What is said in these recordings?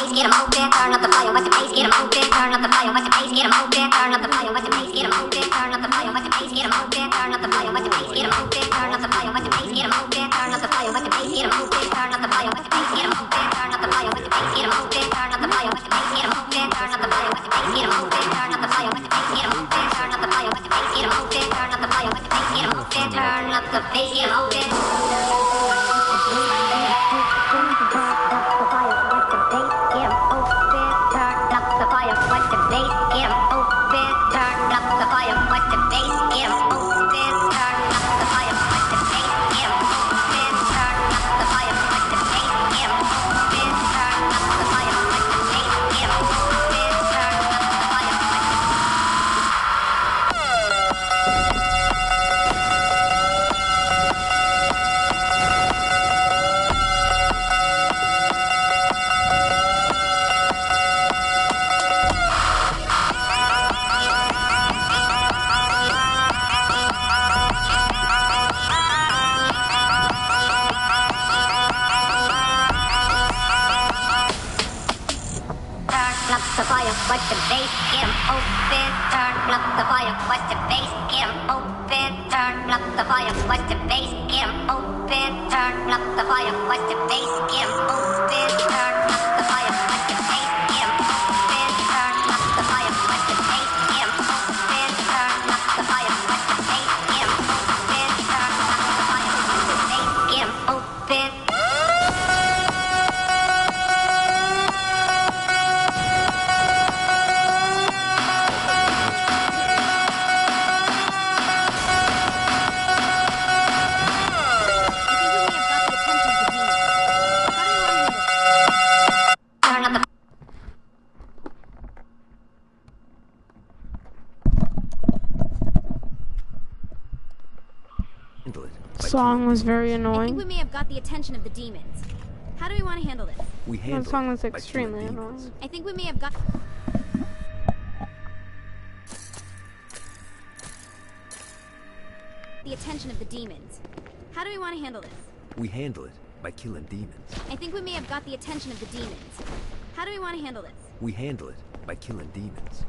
bass, get 'em open, turn up the fire, watch the bass, get 'em open, turn up the fire, watch the bass, get 'em open, turn up the fire, watch the bass, get 'em open, turn up the fire, watch the bass, get 'em open, turn up the fire, watch the bass, get 'em open, turn up the fire, watch the bass, get 'em open, turn up the fire, watch the bass, get 'em open, turn up the fire, watch the bass, get 'em open, turn up the fire, watch the bass, get 'em open, turn up the fire, watch the bass, get 'em open, turn up the fire, watch the bass, get 'em open, turn up the fire, watch the bass, get 'em open, turn up the fire, watch the bass, get 'em open, turn up the fire, watch the bass, get 'em open, turn up the bass, get 'em open. Watch the bass, get 'em open, turn up the fire, watch the bass, get 'em open, turn up the fire, watch the bass, get 'em open, turn up the fire, watch the bass, get 'em open, turn up the fire, watch the bass, get 'em open, turn up the fire, watch the bass, get 'em open, turn up the fire, watch the bass, get 'em open, turn up the fire, watch the bass, get 'em open. Song was very annoying. I think we may have got the attention of the demons. How do we want to handle this? That song was extremely annoying. I think we may have got the attention of the demons. How do we want to handle this? We handle it by killing demons. I think we may have got the attention of the demons. How do we want to handle this? We handle it by killing demons.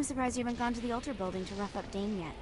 I'm surprised you haven't gone to the altar building to rough up Dane yet.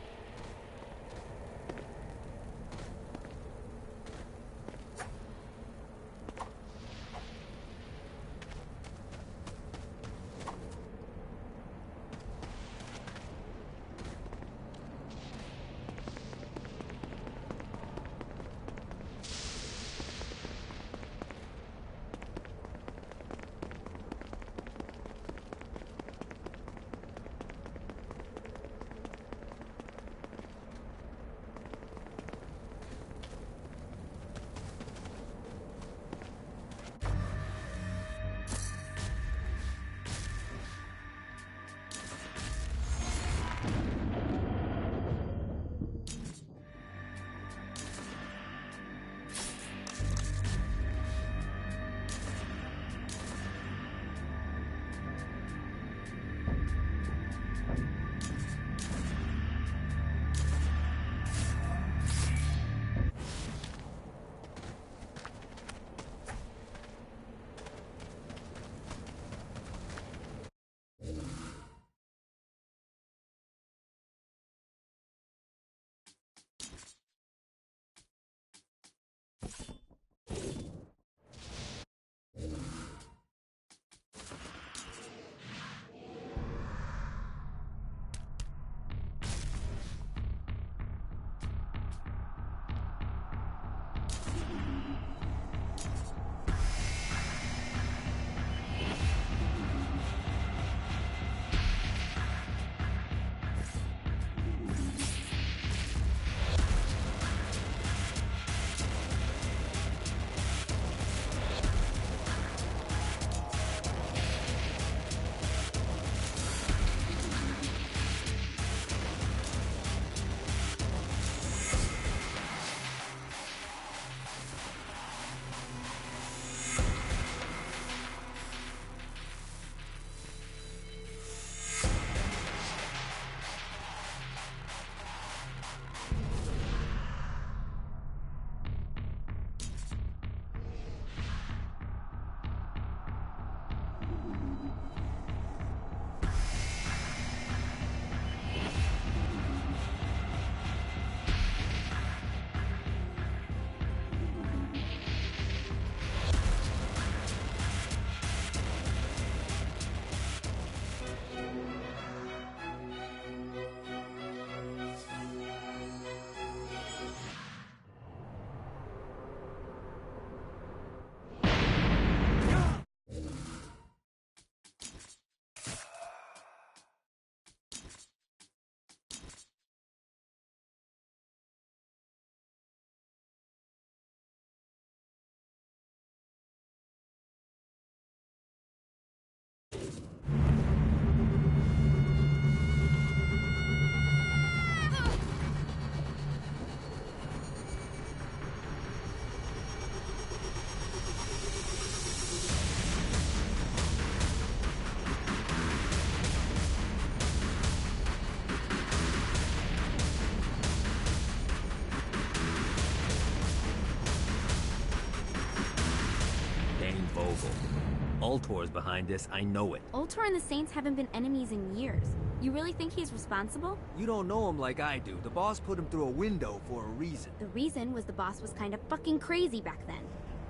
Ultor's behind this, I know it. Ultor and the Saints haven't been enemies in years. You really think he's responsible? You don't know him like I do. The boss put him through a window for a reason. The reason was the boss was kind of fucking crazy back then.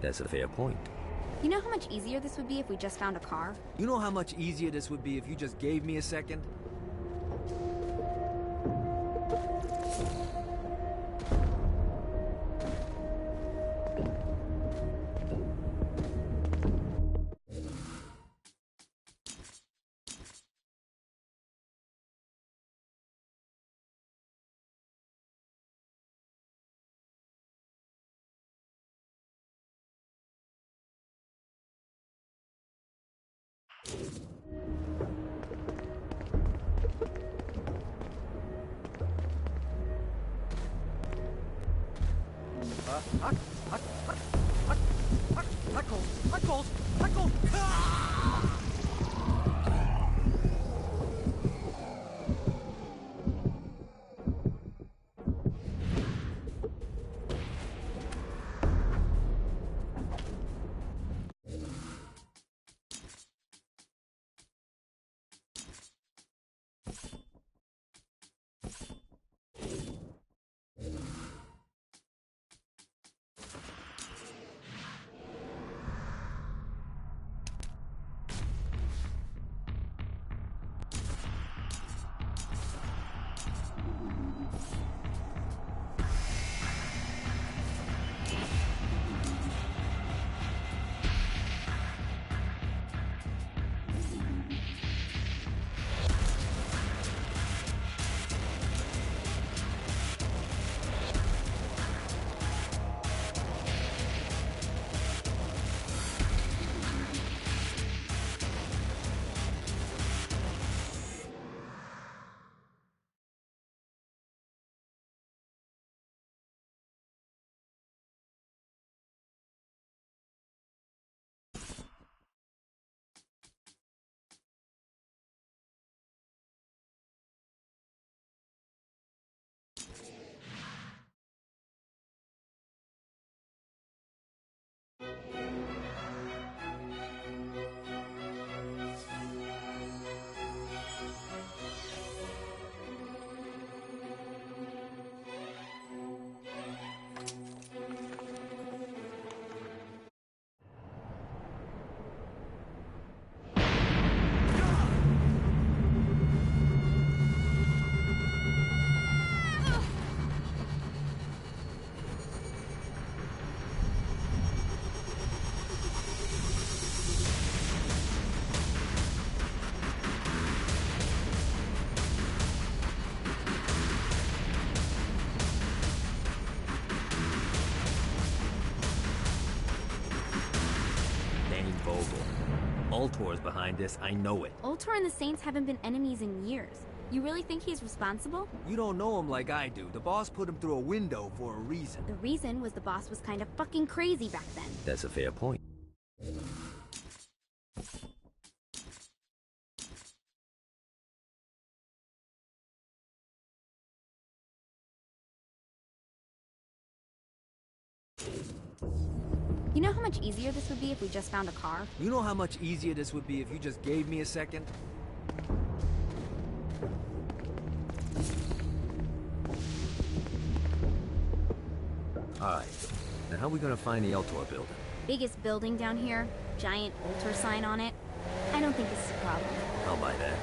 That's a fair point. You know how much easier this would be if we just found a car? You know how much easier this would be if you just gave me a second? Ultor's behind this, I know it. Ultor and the Saints haven't been enemies in years. You really think he's responsible? You don't know him like I do. The boss put him through a window for a reason. The reason was the boss was kind of fucking crazy back then. That's a fair point. You know how much easier this would be if we just found a car? You know how much easier this would be if you just gave me a second? Alright, now how are we gonna find the Ultor building? Biggest building down here, giant Ultor sign on it. I don't think this is a problem. I'll buy that.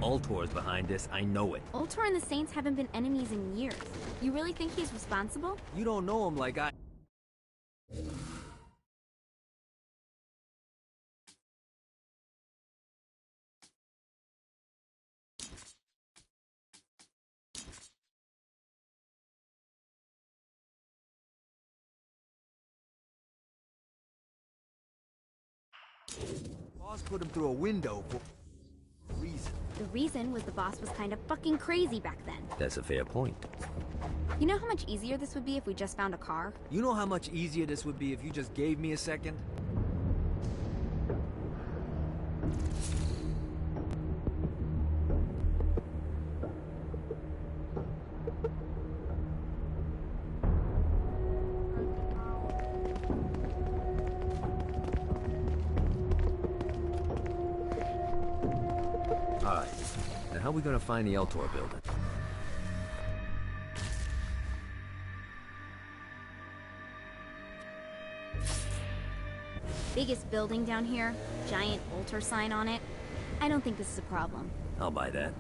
Ultor's behind this, I know it. Ultor and the Saints haven't been enemies in years. You really think he's responsible? You don't know him like I... Boss put him through a window for a reason. The reason was the boss was kind of fucking crazy back then. That's a fair point. You know how much easier this would be if we just found a car? You know how much easier this would be if you just gave me a second? Alright, now how are we gonna find the Ultor building? Biggest building down here, giant Ultor sign on it. I don't think this is a problem. I'll buy that.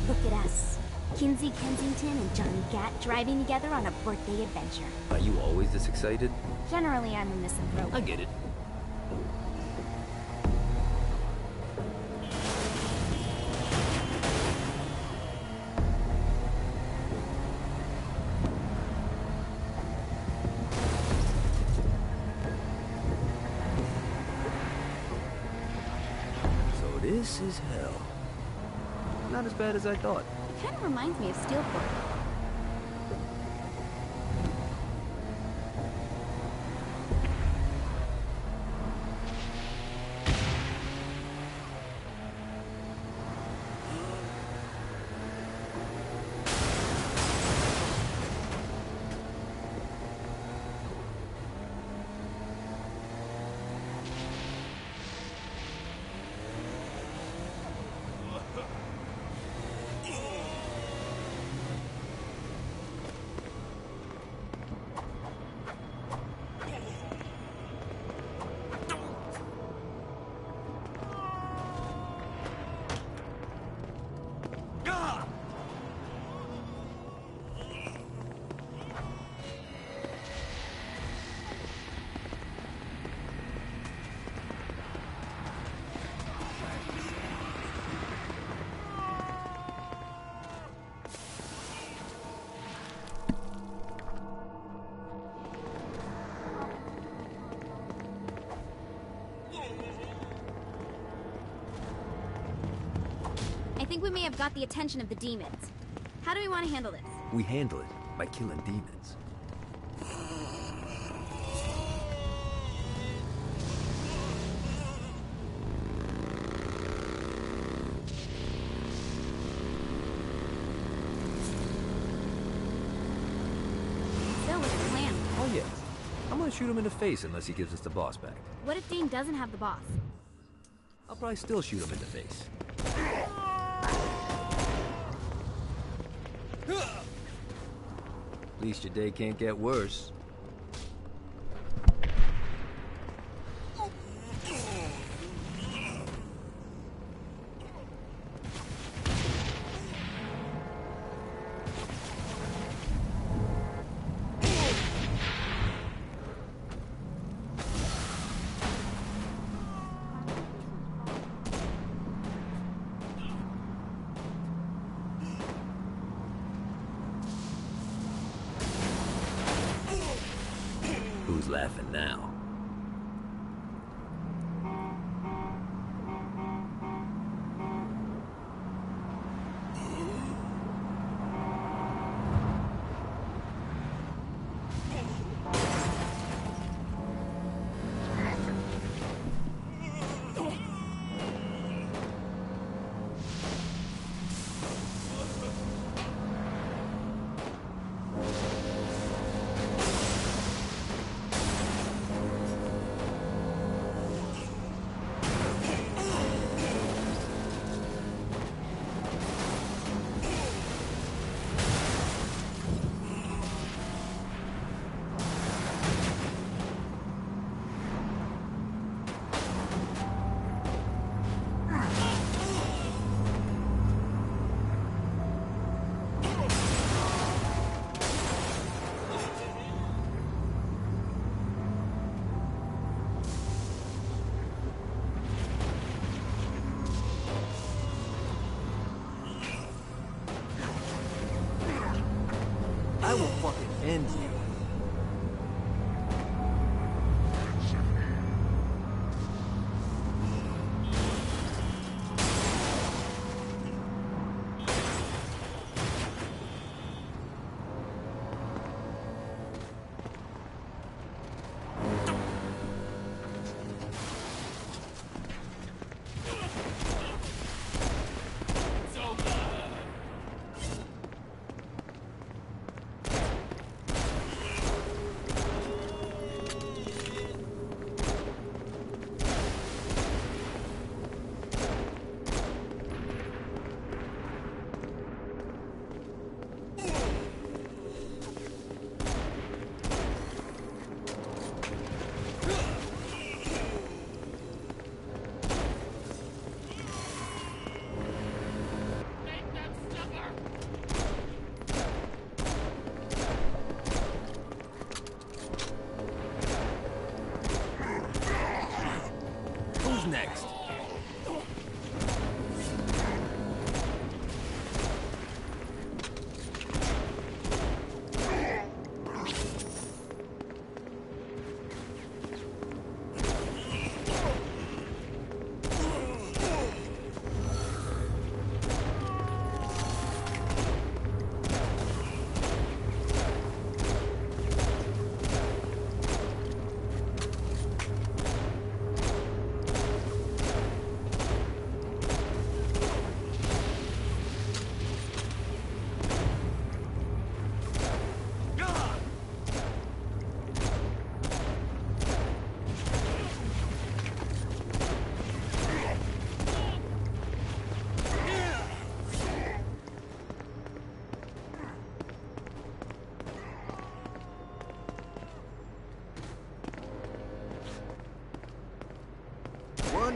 Look at us. Kinsey Kensington and Johnny Gat driving together on a birthday adventure. Are you always this excited? Generally, I'm a misanthrope. I get it. This is hell. Not as bad as I thought. Kind of reminds me of Steelport. I think we may have got the attention of the demons. How do we want to handle this? We handle it by killing demons. So, what's the plan? Oh yeah. I'm gonna shoot him in the face unless he gives us the boss back. What if Dean doesn't have the boss? I'll probably still shoot him in the face. At least your day can't get worse. Who's laughing now? I will fucking end you.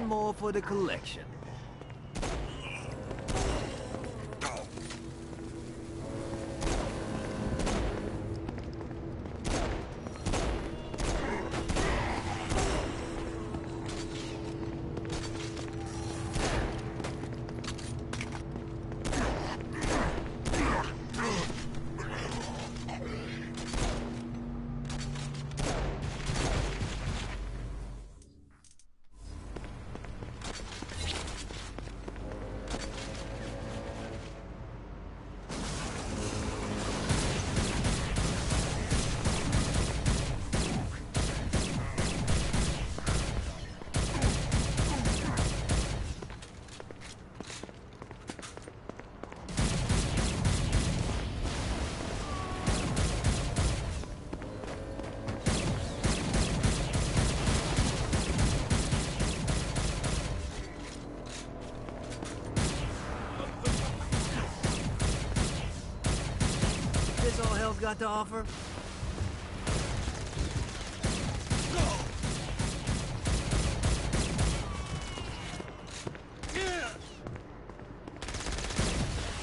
more for the collection. This all hell's got to offer?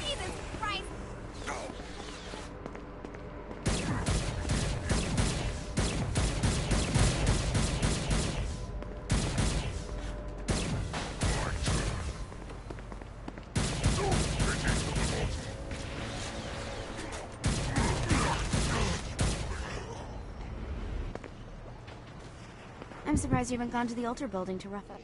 Jesus Christ! I'm surprised you haven't gone to the altar building to rough up.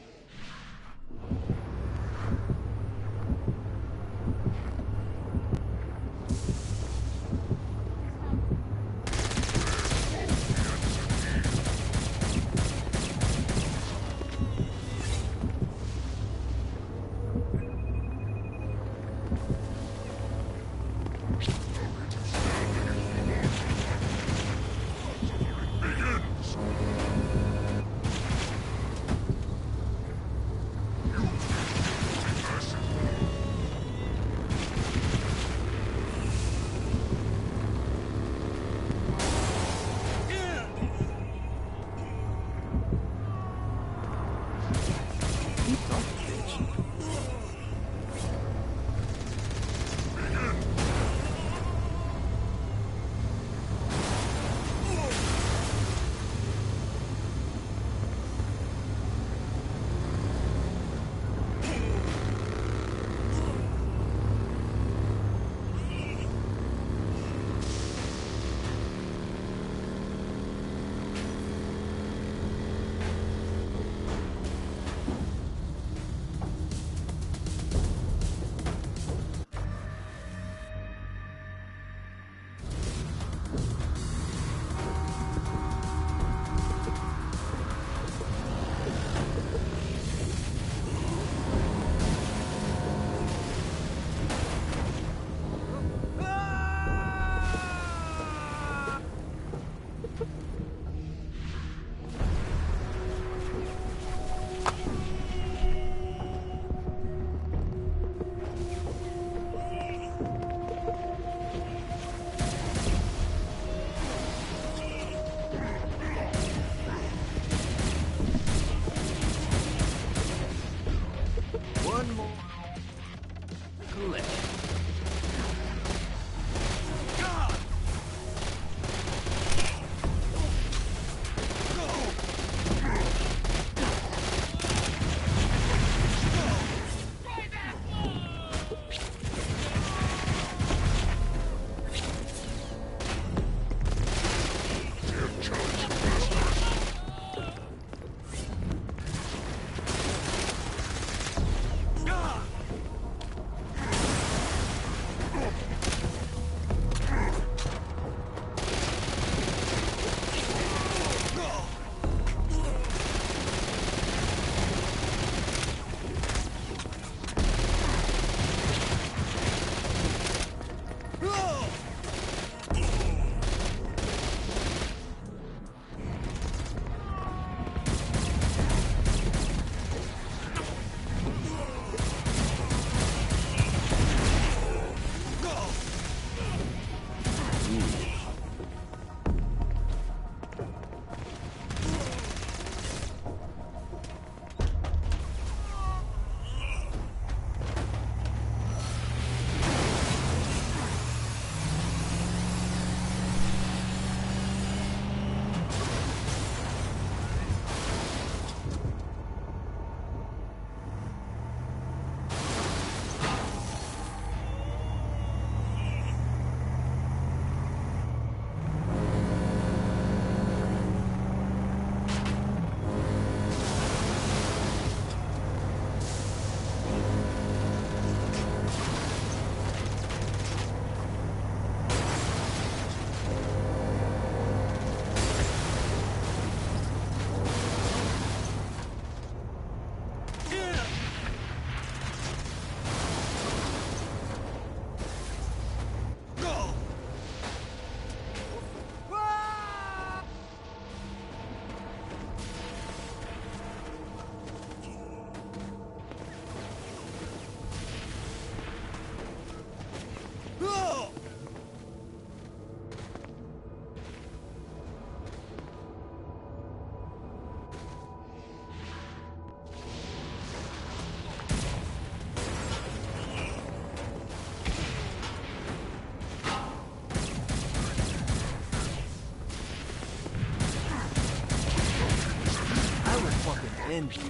end you.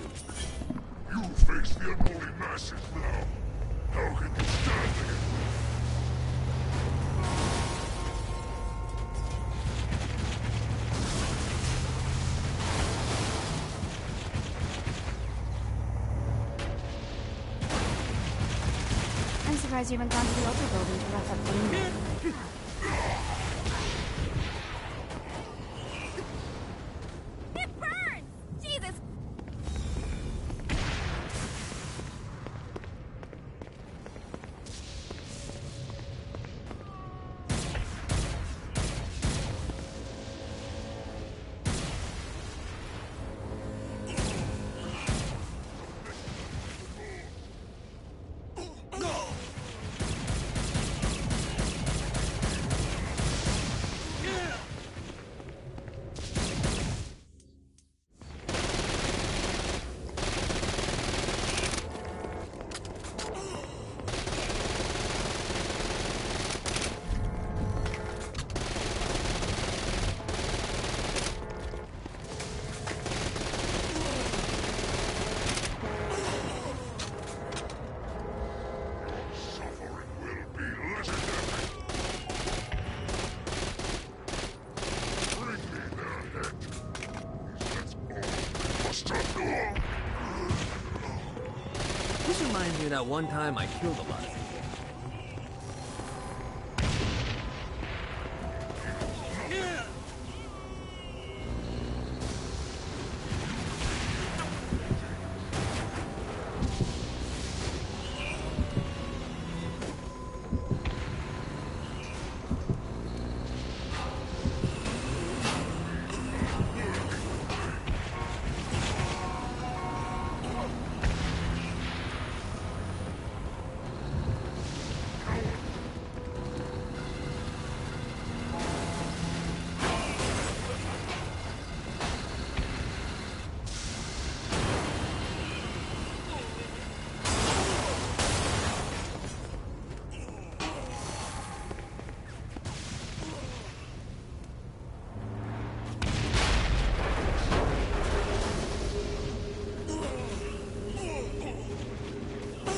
You face the unholy masses now. How can you stand against them? I'm surprised you haven't gone to the Ultra building to rough up Dane. It burns! Jesus! This reminds me of that one time I killed a lot of people.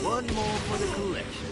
One more for the collection.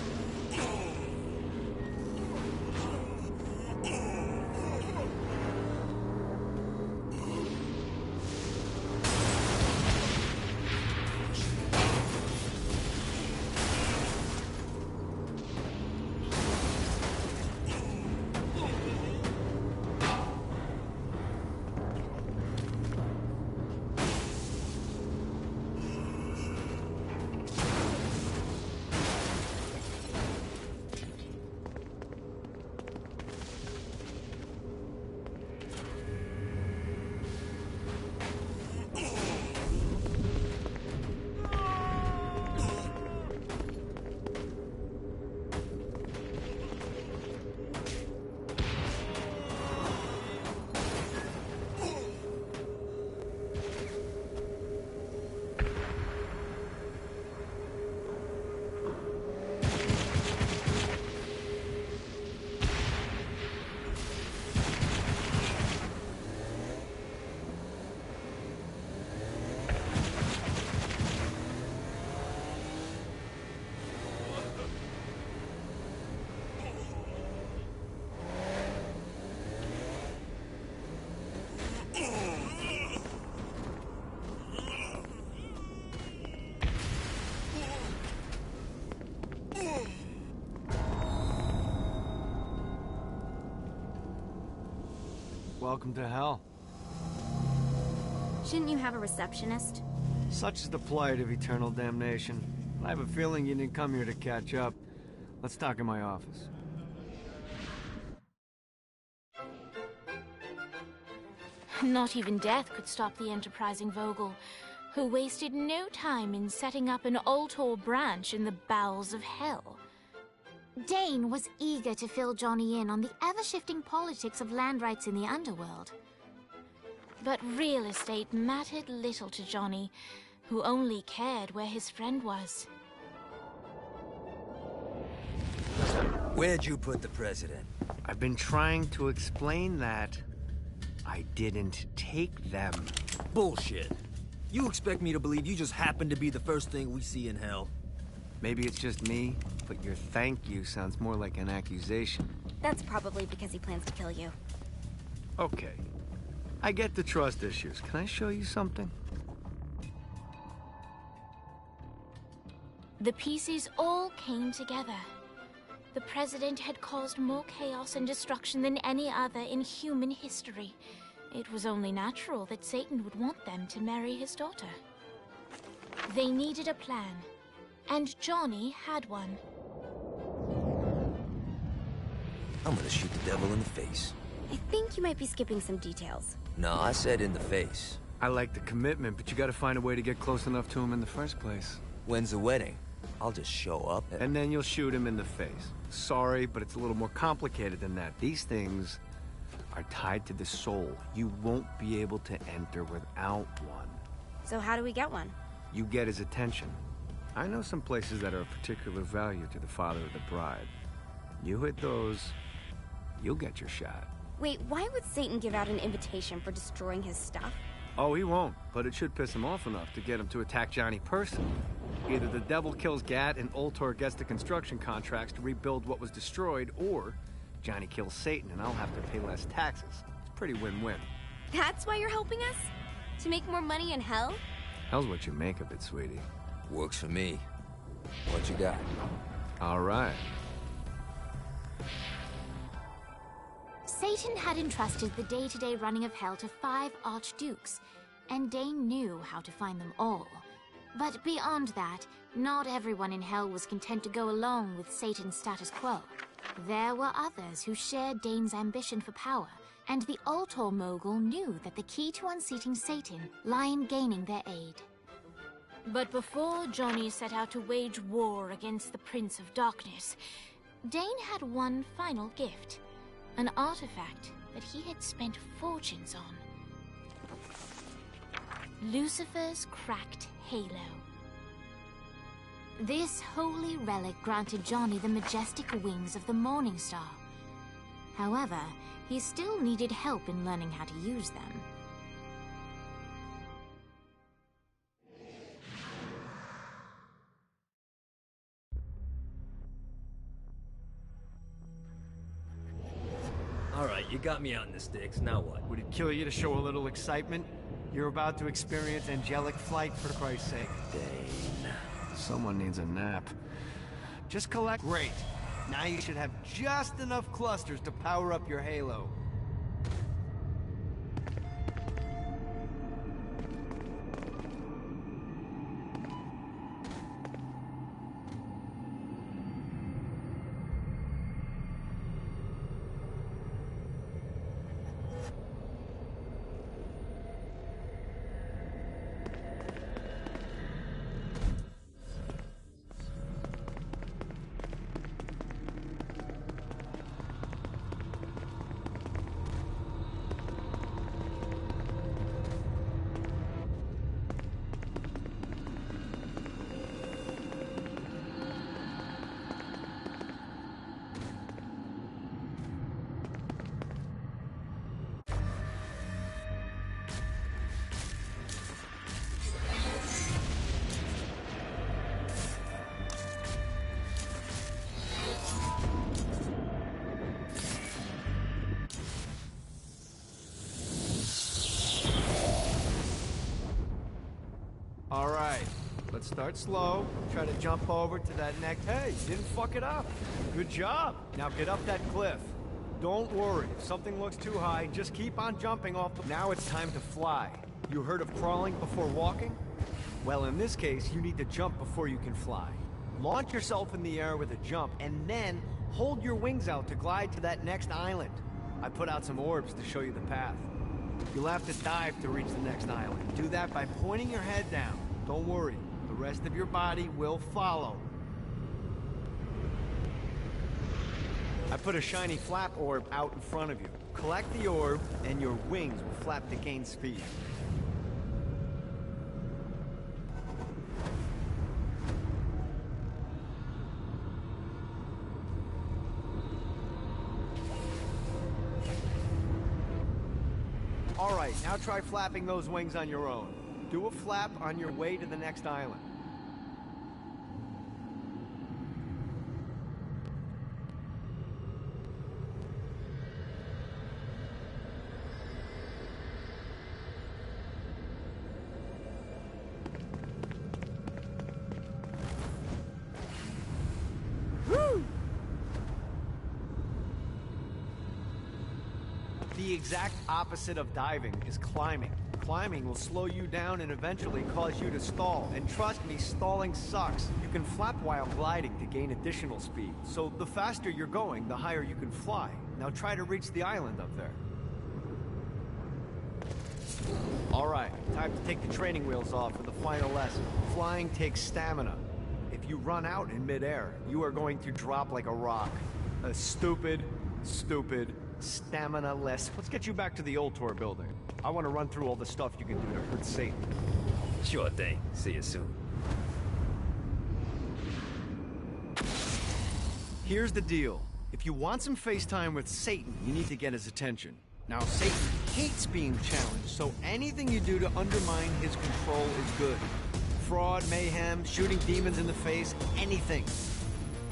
Welcome to hell. Shouldn't you have a receptionist? Such is the plight of eternal damnation. I have a feeling you didn't come here to catch up. Let's talk in my office. Not even death could stop the enterprising Vogel, who wasted no time in setting up an Ultor branch in the bowels of hell. Dane was eager to fill Johnny in on the ever-shifting politics of land rights in the underworld. But real estate mattered little to Johnny, who only cared where his friend was. Where'd you put the president? I've been trying to explain that. I didn't take them. Bullshit. You expect me to believe you just happen to be the first thing we see in hell? Maybe it's just me, but your thank you sounds more like an accusation. That's probably because he plans to kill you. Okay. I get the trust issues. Can I show you something? The pieces all came together. The president had caused more chaos and destruction than any other in human history. It was only natural that Satan would want them to marry his daughter. They needed a plan, and Johnny had one. I'm gonna shoot the devil in the face. I think you might be skipping some details. No, I said in the face. I like the commitment, but you gotta find a way to get close enough to him in the first place. When's the wedding? I'll just show up And then you'll shoot him in the face. Sorry, but it's a little more complicated than that. These things are tied to the soul. You won't be able to enter without one. So how do we get one? You get his attention. I know some places that are of particular value to the father of the bride. You hit those, you'll get your shot. Wait, why would Satan give out an invitation for destroying his stuff? Oh, he won't, but it should piss him off enough to get him to attack Johnny personally. Either the devil kills Gat and Ultor gets the construction contracts to rebuild what was destroyed, or Johnny kills Satan and I'll have to pay less taxes. It's pretty win-win. That's why you're helping us? To make more money in hell? Hell's what you make of it, sweetie. Works for me. What you got? All right. Satan had entrusted the day-to-day running of hell to 5 archdukes, and Dane knew how to find them all. But beyond that, not everyone in hell was content to go along with Satan's status quo. There were others who shared Dane's ambition for power, and the Ultor mogul knew that the key to unseating Satan lay in gaining their aid. But before Johnny set out to wage war against the Prince of Darkness, Dane had one final gift. An artifact that he had spent fortunes on. Lucifer's cracked halo. This holy relic granted Johnny the majestic wings of the Morning Star. However, he still needed help in learning how to use them. Alright, you got me out in the sticks, now what? Would it kill you to show a little excitement? You're about to experience angelic flight, for Christ's sake. Dane. Someone needs a nap. Just collect... Great. Now you should have just enough clusters to power up your halo. All right, let's start slow. Try to jump over to that next... Hey, you didn't fuck it up. Good job. Now get up that cliff. Don't worry, if something looks too high, just keep on jumping off the... Now it's time to fly. You heard of crawling before walking? Well, in this case, you need to jump before you can fly. Launch yourself in the air with a jump, and then hold your wings out to glide to that next island. I put out some orbs to show you the path. You'll have to dive to reach the next island. Do that by pointing your head down. Don't worry, the rest of your body will follow. I put a shiny flap orb out in front of you. Collect the orb, and your wings will flap to gain speed. All right, now try flapping those wings on your own. Do a flap on your way to the next island. The exact opposite of diving is climbing. Climbing will slow you down and eventually cause you to stall. And trust me, stalling sucks. You can flap while gliding to gain additional speed. So the faster you're going, the higher you can fly. Now try to reach the island up there. All right, time to take the training wheels off for the final lesson. Flying takes stamina. If you run out in midair, you are going to drop like a rock. A stupid, stamina-less. Let's get you back to the old tour building. I want to run through all the stuff you can do to hurt Satan. Sure thing. See you soon. Here's the deal. If you want some FaceTime with Satan, you need to get his attention. Now, Satan hates being challenged, so anything you do to undermine his control is good. Fraud, mayhem, shooting demons in the face, anything.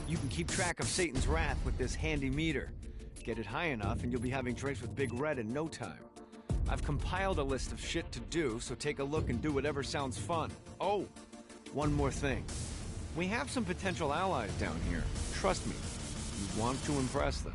You can keep track of Satan's wrath with this handy meter. Get it high enough and you'll be having drinks with Big Red in no time. I've compiled a list of shit to do, so take a look and do whatever sounds fun. Oh, one more thing. We have some potential allies down here. Trust me, you want to impress them.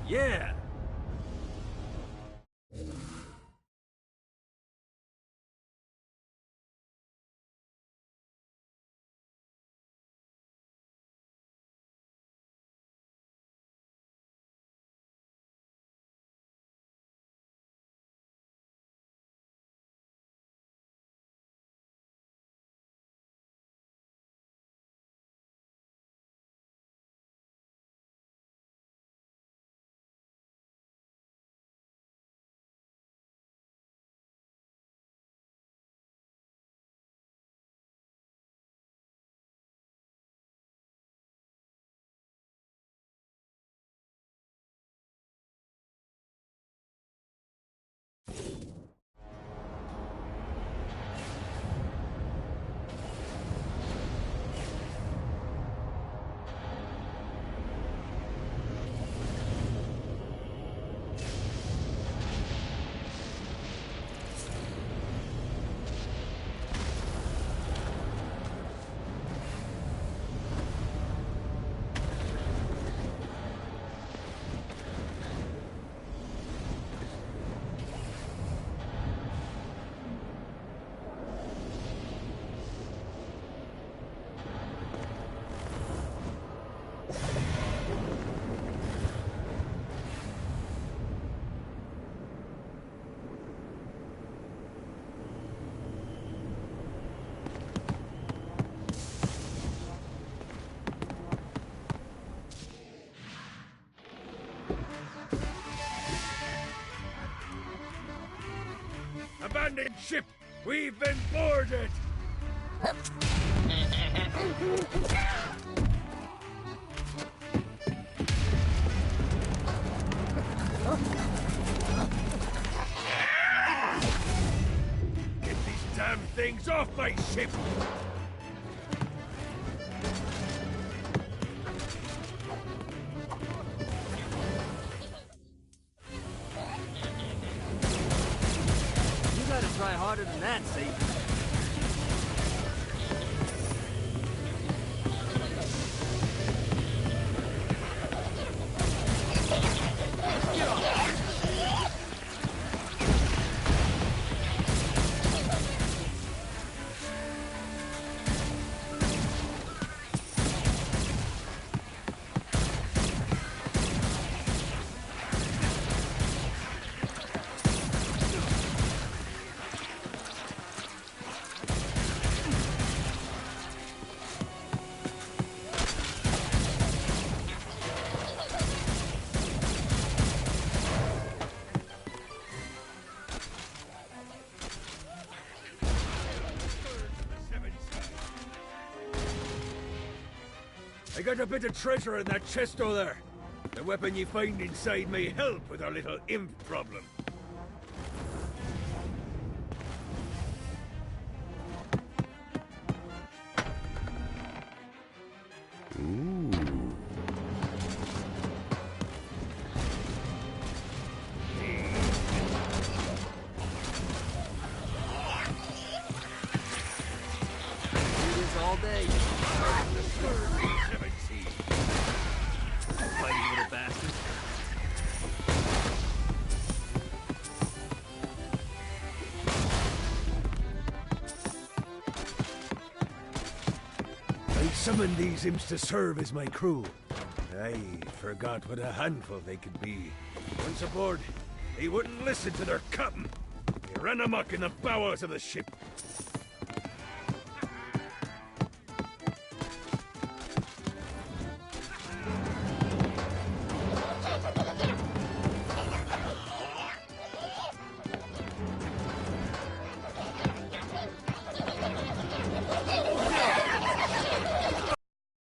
Yeah! Abandoned ship! We've been boarded! Get these things off my ship! You gotta try harder than that, Satan. I got a bit of treasure in that chest over there. The weapon you find inside may help with our little imp problem. Do this all day. Fighting little bastard. I summoned these imps to serve as my crew. I forgot what a handful they could be. Once aboard, they wouldn't listen to their captain. They ran amok in the bowels of the ship.